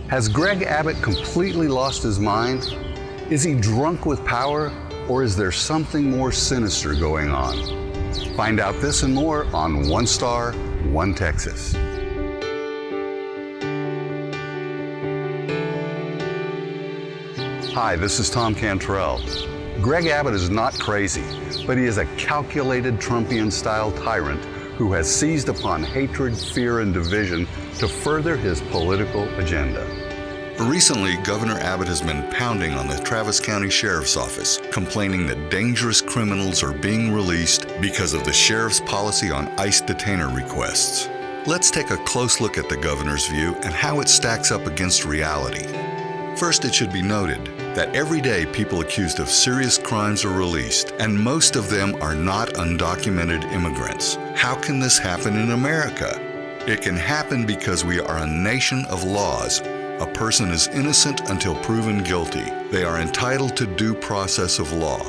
Has Greg Abbott completely lost his mind? Is he drunk with power, or is there something more sinister going on? Find out this and more on One Star, One Texas. Hi, this is Tom Cantrell. Greg Abbott is not crazy, but he is a calculated Trumpian-style tyrant who has seized upon hatred, fear, and division to further his political agenda. Recently, Governor Abbott has been pounding on the Travis County Sheriff's Office, complaining that dangerous criminals are being released because of the sheriff's policy on ICE detainer requests. Let's take a close look at the governor's view and how it stacks up against reality. First, it should be noted that every day people accused of serious crimes are released, and most of them are not undocumented immigrants. How can this happen in America? It can happen because we are a nation of laws. A person is innocent until proven guilty. They are entitled to due process of law.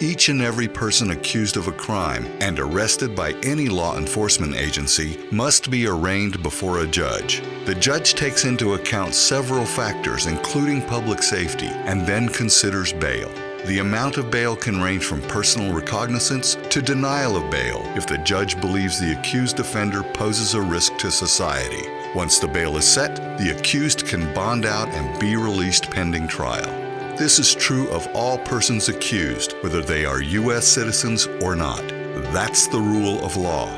Each and every person accused of a crime and arrested by any law enforcement agency must be arraigned before a judge. The judge takes into account several factors, including public safety, and then considers bail. The amount of bail can range from personal recognizance to denial of bail if the judge believes the accused offender poses a risk to society. Once the bail is set, the accused can bond out and be released pending trial. This is true of all persons accused, whether they are U.S. citizens or not. That's the rule of law.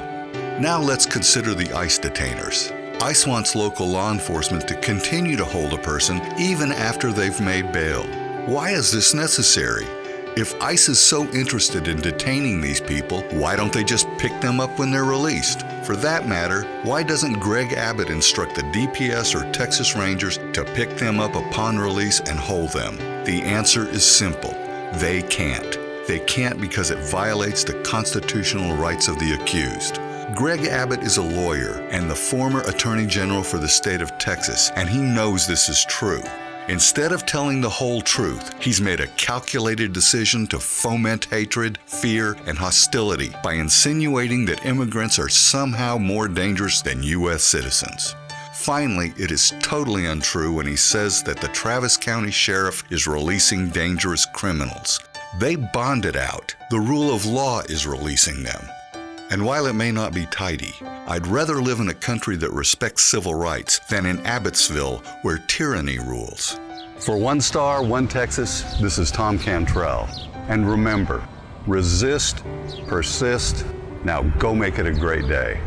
Now let's consider the ICE detainers. ICE wants local law enforcement to continue to hold a person even after they've made bail. Why is this necessary? If ICE is so interested in detaining these people, why don't they just pick them up when they're released? For that matter, why doesn't Greg Abbott instruct the DPS or Texas Rangers to pick them up upon release and hold them? The answer is simple. They can't. They can't because it violates the constitutional rights of the accused. Greg Abbott is a lawyer and the former Attorney General for the state of Texas, and he knows this is true. Instead of telling the whole truth, he's made a calculated decision to foment hatred, fear, and hostility by insinuating that immigrants are somehow more dangerous than U.S. citizens. Finally, it is totally untrue when he says that the Travis County Sheriff is releasing dangerous criminals. They bonded out. The rule of law is releasing them. And while it may not be tidy, I'd rather live in a country that respects civil rights than in Abbottsville, where tyranny rules. For One Star, One Texas, this is Tom Cantrell. And remember, resist, persist, now go make it a great day.